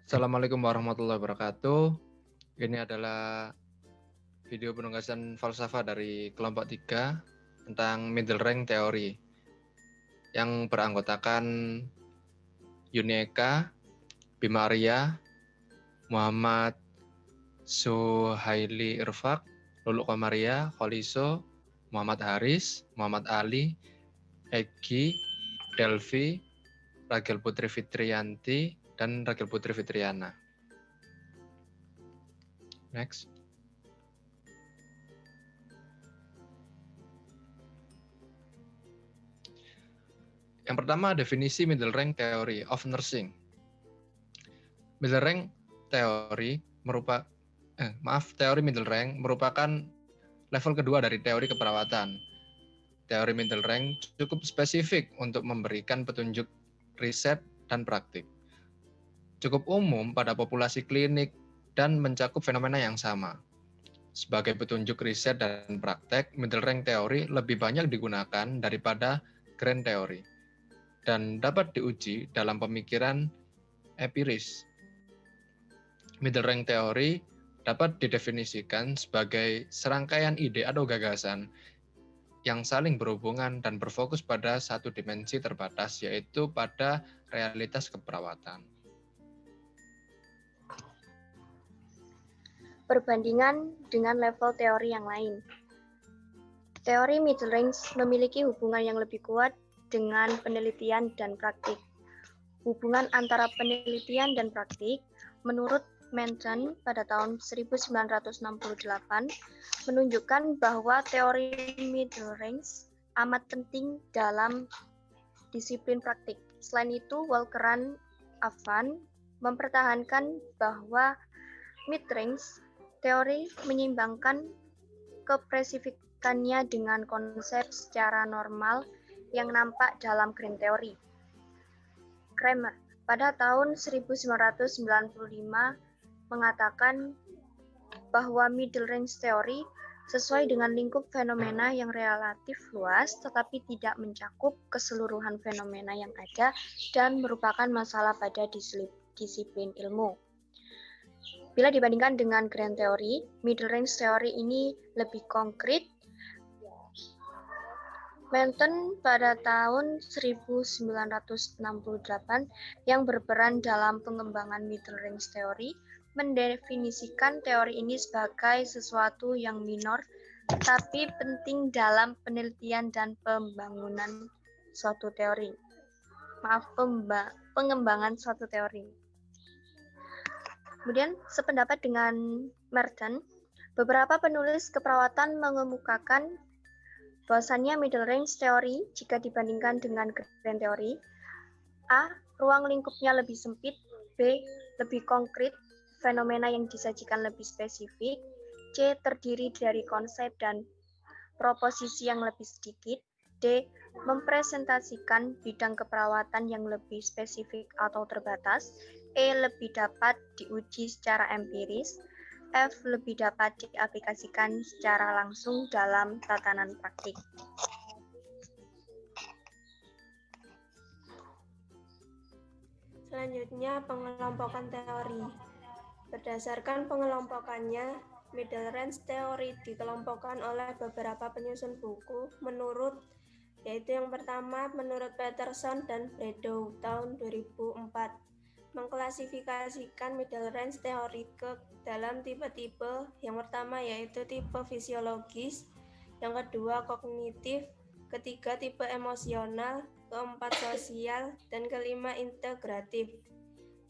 Assalamualaikum warahmatullahi wabarakatuh. Ini adalah video penugasan falsafah dari kelompok 3 tentang middle rank teori yang beranggotakan Yuni Eka, Bima Arya, Muhammad Suhaili Irfak, Lulu Komaria, Kholiso, Muhammad Haris, Muhammad Ali, Egi, Delvi, Ragil Putri Fitriyanti, dan Ragil Putri Fitriana. Next. Yang pertama, definisi middle rank theory of nursing. Middle rank teori teori middle rank merupakan level kedua dari teori keperawatan. Teori middle rank cukup spesifik untuk memberikan petunjuk riset dan praktik. Cukup umum pada populasi klinik dan mencakup fenomena yang sama. Sebagai petunjuk riset dan praktek, middle rank teori lebih banyak digunakan daripada grand teori dan dapat diuji dalam pemikiran empiris. Middle rank teori dapat didefinisikan sebagai serangkaian ide atau gagasan yang saling berhubungan dan berfokus pada satu dimensi terbatas, yaitu pada realitas keperawatan. Perbandingan dengan level teori yang lain. Teori middle range memiliki hubungan yang lebih kuat dengan penelitian dan praktik. Hubungan antara penelitian dan praktik, menurut Menton pada tahun 1968, menunjukkan bahwa teori middle range amat penting dalam disiplin praktik. Selain itu, Walkeran Avan mempertahankan bahwa mid-range teori menyeimbangkan kepresifikannya dengan konsep secara normal yang nampak dalam grand teori. Kramer pada tahun 1995 mengatakan bahwa middle range teori sesuai dengan lingkup fenomena yang relatif luas tetapi tidak mencakup keseluruhan fenomena yang ada dan merupakan masalah pada disiplin ilmu. Bila dibandingkan dengan grand teori, middle range teori ini lebih konkret. Menton pada tahun 1968 yang berperan dalam pengembangan middle range teori mendefinisikan teori ini sebagai sesuatu yang minor tapi penting dalam penelitian dan pengembangan suatu teori. Kemudian, sependapat dengan Merton, beberapa penulis keperawatan mengemukakan bahwasannya middle range teori jika dibandingkan dengan grand teori, A. Ruang lingkupnya lebih sempit, B. Lebih konkret, fenomena yang disajikan lebih spesifik, C. Terdiri dari konsep dan proposisi yang lebih sedikit, D. Mempresentasikan bidang keperawatan yang lebih spesifik atau terbatas, E. Lebih dapat diuji secara empiris, F. Lebih dapat diaplikasikan secara langsung dalam tatanan praktik. Selanjutnya, pengelompokan teori. Berdasarkan pengelompokannya, middle range teori dikelompokkan oleh beberapa penyusun buku menurut, yaitu yang pertama menurut Peterson dan Bredow tahun 2004, mengklasifikasikan middle range teori ke dalam tipe-tipe. Yang pertama yaitu tipe fisiologis, yang kedua kognitif, ketiga tipe emosional, keempat sosial, dan kelima integratif.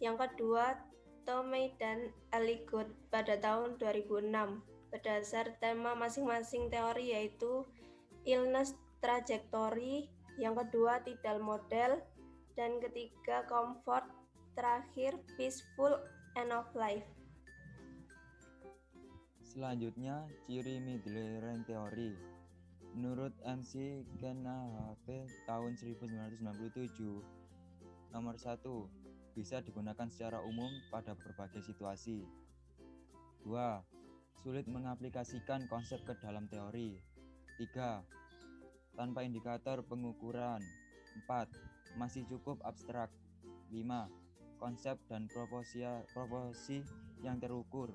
Yang kedua, Tomei dan Elliott pada tahun 2006 berdasar tema masing-masing teori yaitu illness trajectory, yang kedua tidal model, dan ketiga comfort, terakhir peaceful end of life. Selanjutnya, ciri middle range teori. Menurut MC KNHP tahun 1997, nomor 1, bisa digunakan secara umum pada berbagai situasi. 2. Sulit mengaplikasikan konsep ke dalam teori. 3. Tanpa indikator pengukuran. 4. Masih cukup abstrak. 5. konsep dan proporsi yang terukur.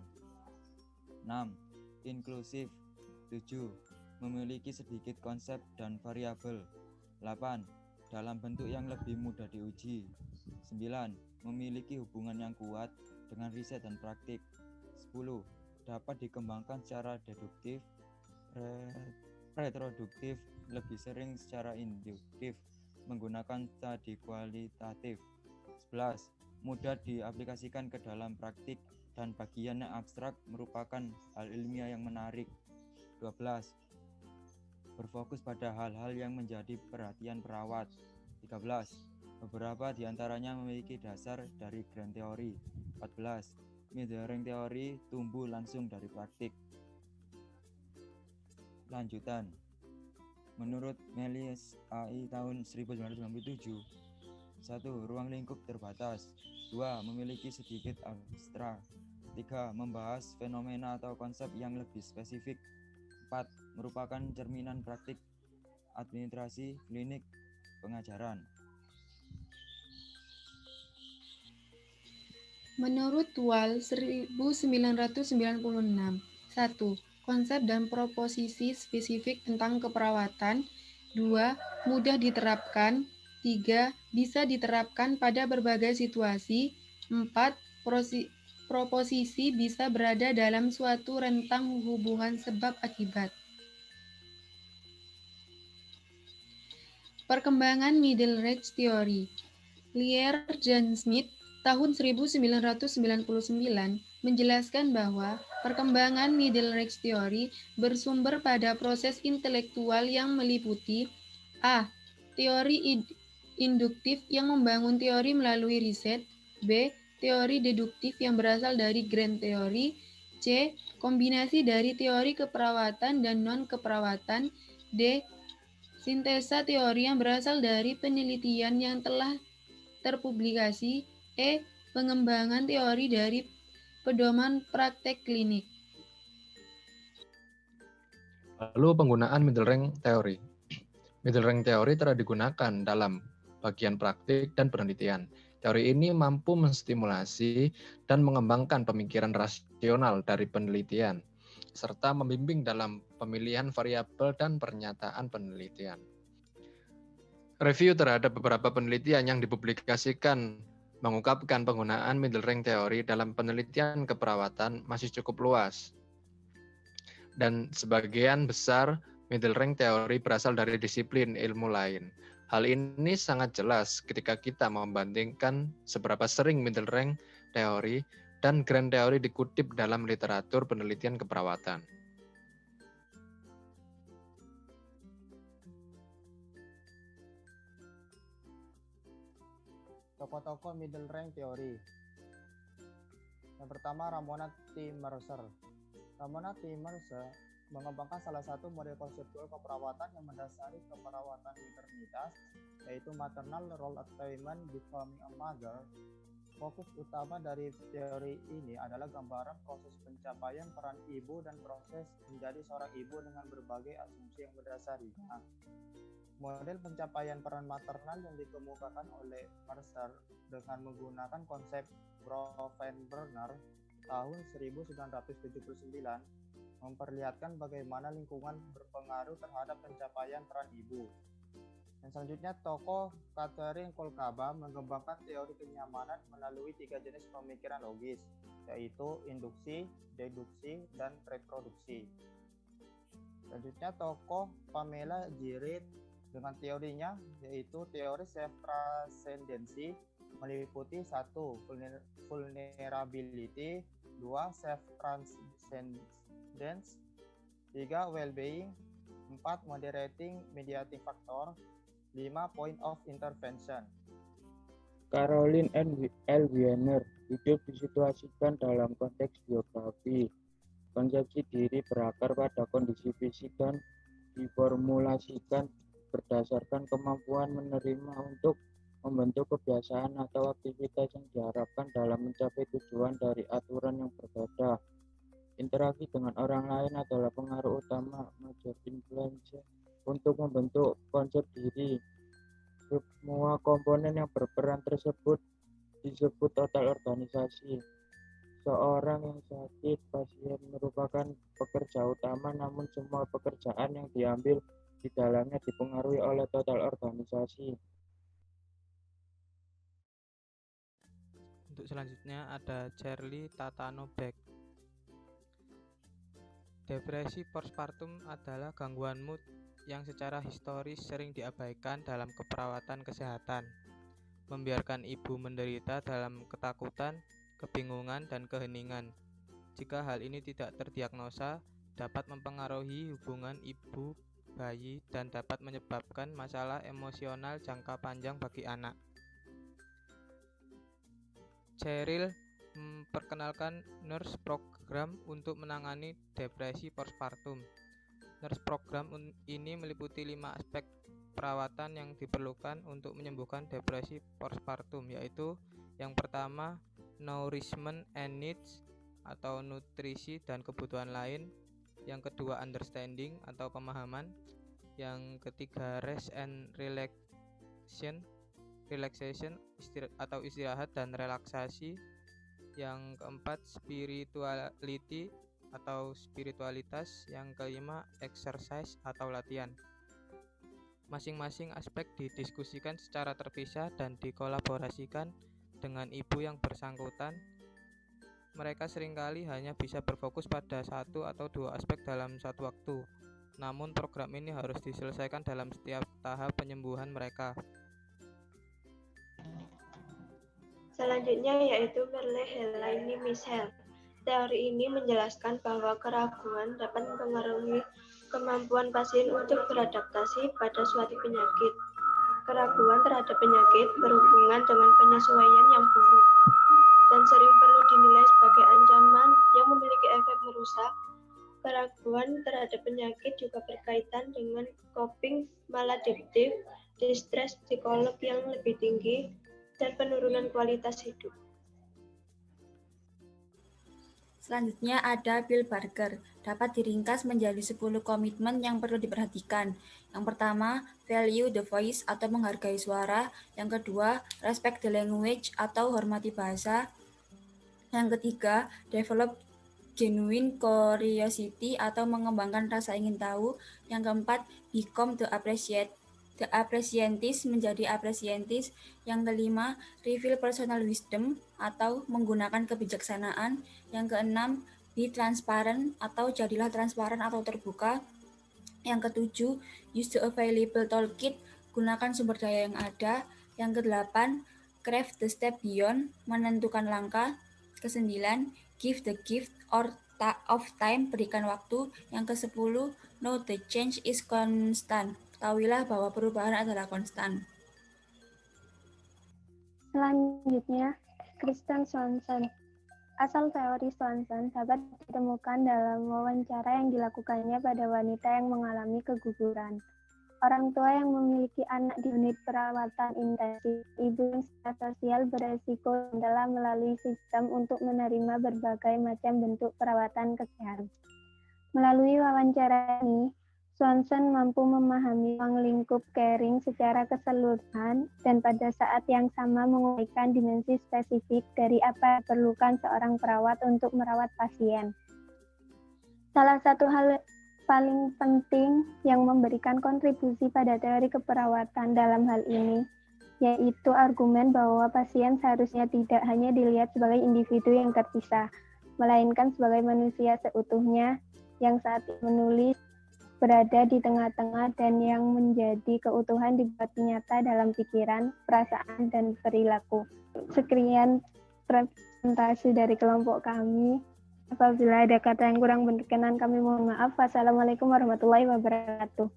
6. Inklusif. 7. Memiliki sedikit konsep dan variabel. 8. Dalam bentuk yang lebih mudah diuji. 9. Memiliki hubungan yang kuat dengan riset dan praktik. 10. Dapat dikembangkan secara deduktif, retroduktif, lebih sering secara induktif, menggunakan studi kualitatif. 11. Mudah diaplikasikan ke dalam praktik dan bagian yang abstrak merupakan hal ilmiah yang menarik. 12. Berfokus pada hal-hal yang menjadi perhatian perawat. 13. Beberapa di antaranya memiliki dasar dari grand teori. 14. Middle rank teori tumbuh langsung dari praktik. Lanjutan. Menurut Melis AI tahun 1997, 1. Ruang lingkup terbatas. 2. Memiliki sedikit abstrak. 3. Membahas fenomena atau konsep yang lebih spesifik. 4. Merupakan cerminan praktik administrasi, klinik, pengajaran. Menurut Wall 1996, 1. Konsep dan proposisi spesifik tentang keperawatan. 2. Mudah diterapkan. 3. Bisa diterapkan pada berbagai situasi. 4. Proposisi bisa berada dalam suatu rentang hubungan sebab akibat. Perkembangan Middle Range Theory. Lear dan Smith tahun 1999 menjelaskan bahwa perkembangan Middle Range Theory bersumber pada proses intelektual yang meliputi a. Teori induktif yang membangun teori melalui riset. B. Teori deduktif yang berasal dari grand teori. C. Kombinasi dari teori keperawatan dan non-keperawatan. D. Sintesa teori yang berasal dari penelitian yang telah terpublikasi. E. Pengembangan teori dari pedoman praktek klinik. Lalu penggunaan middle rank teori. Middle rank teori telah digunakan dalam bagian praktik dan penelitian. Teori ini mampu menstimulasi dan mengembangkan pemikiran rasional dari penelitian, serta membimbing dalam pemilihan variabel dan pernyataan penelitian. Review terhadap beberapa penelitian yang dipublikasikan mengungkapkan penggunaan middle rank teori dalam penelitian keperawatan masih cukup luas. Dan sebagian besar middle rank teori berasal dari disiplin ilmu lain. Hal ini sangat jelas ketika kita membandingkan seberapa sering middle rank teori dan grand teori dikutip dalam literatur penelitian keperawatan. Tokoh-tokoh middle rank teori. Yang pertama, Ramona T. Mercer. Ramona T. Mercer mengembangkan salah satu model konseptual keperawatan yang mendasari keperawatan maternitas, yaitu maternal role attainment becoming a mother. Fokus utama dari teori ini adalah gambaran proses pencapaian peran ibu dan proses menjadi seorang ibu dengan berbagai asumsi yang mendasarinya. Model pencapaian peran maternal yang dikemukakan oleh Mercer dengan menggunakan konsep Grove-Brenner tahun 1979 memperlihatkan bagaimana lingkungan berpengaruh terhadap pencapaian peran ibu. Dan selanjutnya, tokoh Catherine Kolkaba mengembangkan teori kenyamanan melalui 3 jenis pemikiran logis, yaitu induksi, deduksi, dan reproduksi. Selanjutnya, tokoh Pamela Girit dengan teorinya, yaitu teori self-transcendency, meliputi 1. Vulnerability, 2. Self-transcendence, 3. Well-being, 4. Moderating mediating factor, 5. Point of intervention. Caroline L. Wiener hidup disituasikan dalam konteks biografi. Konsepsi diri berakar pada kondisi fisik dan diformulasikan berdasarkan kemampuan menerima untuk membentuk kebiasaan atau aktivitas yang diharapkan dalam mencapai tujuan dari aturan yang berbeda. Interaksi dengan orang lain adalah pengaruh utama major influence untuk membentuk konsep diri. Semua komponen yang berperan tersebut disebut total organisasi. Seorang yang sakit pasien merupakan pekerja utama, namun semua pekerjaan yang diambil di dalamnya dipengaruhi oleh total organisasi. Untuk selanjutnya ada Charlie Tatano Beck. Depresi postpartum adalah gangguan mood yang secara historis sering diabaikan dalam keperawatan kesehatan, membiarkan ibu menderita dalam ketakutan, kebingungan, dan keheningan. Jika hal ini tidak terdiagnosa, dapat mempengaruhi hubungan ibu, bayi, dan dapat menyebabkan masalah emosional jangka panjang bagi anak. Cheryl memperkenalkan nurse program untuk menangani depresi postpartum. Nurse program ini meliputi 5 aspek perawatan yang diperlukan untuk menyembuhkan depresi postpartum, yaitu yang pertama, nourishment and needs atau nutrisi dan kebutuhan lain. Yang kedua, understanding atau pemahaman. Yang ketiga, rest and relaxation atau istirahat dan relaksasi. Yang keempat, spirituality atau spiritualitas. Yang kelima, exercise atau latihan. Masing-masing aspek didiskusikan secara terpisah dan dikolaborasikan dengan ibu yang bersangkutan. Mereka seringkali hanya bisa berfokus pada 1 atau 2 aspek dalam satu waktu. Namun program ini harus diselesaikan dalam setiap tahap penyembuhan mereka. Selanjutnya yaitu Merle-Helene Michel. Teori ini menjelaskan bahwa keraguan dapat mempengaruhi kemampuan pasien untuk beradaptasi pada suatu penyakit. Keraguan terhadap penyakit berhubungan dengan penyesuaian yang buruk dan sering perlu dinilai sebagai ancaman yang memiliki efek merusak. Keraguan terhadap penyakit juga berkaitan dengan coping maladaptif, distress psikolog yang lebih tinggi, dan penurunan kualitas hidup. Selanjutnya ada Bill Barker. Dapat diringkas menjadi 10 komitmen yang perlu diperhatikan. Yang pertama, value the voice atau menghargai suara. Yang kedua, respect the language atau hormati bahasa. Yang ketiga, develop genuine curiosity atau mengembangkan rasa ingin tahu. Yang keempat, become the appreciatis menjadi appreciatis. Yang kelima, reveal personal wisdom atau menggunakan kebijaksanaan. Yang keenam, be transparent atau jadilah transparan atau terbuka. Yang ketujuh, use the available toolkit, gunakan sumber daya yang ada. Yang kedelapan, craft the step beyond, menentukan langkah. Kesembilan, give the gift of time, berikan waktu. Yang ke-10, know the change is constant, ketahuilah bahwa perubahan adalah konstan. Selanjutnya, Kristen Swanson. Asal teori Swanson dapat ditemukan dalam wawancara yang dilakukannya pada wanita yang mengalami keguguran. Orang tua yang memiliki anak di unit perawatan intensif, ibu yang secara sosial beresiko adalah melalui sistem untuk menerima berbagai macam bentuk perawatan kesehatan. Melalui wawancara ini, Swanson mampu memahami ruang lingkup caring secara keseluruhan dan pada saat yang sama menguraikan dimensi spesifik dari apa yang diperlukan seorang perawat untuk merawat pasien. Salah satu hal paling penting yang memberikan kontribusi pada teori keperawatan dalam hal ini, yaitu argumen bahwa pasien seharusnya tidak hanya dilihat sebagai individu yang terpisah, melainkan sebagai manusia seutuhnya yang saat menulis berada di tengah-tengah dan yang menjadi keutuhan dibuat nyata dalam pikiran, perasaan, dan perilaku. Sekian presentasi dari kelompok kami. Apabila ada kata yang kurang berkenan, kami mohon maaf. Wassalamualaikum warahmatullahi wabarakatuh.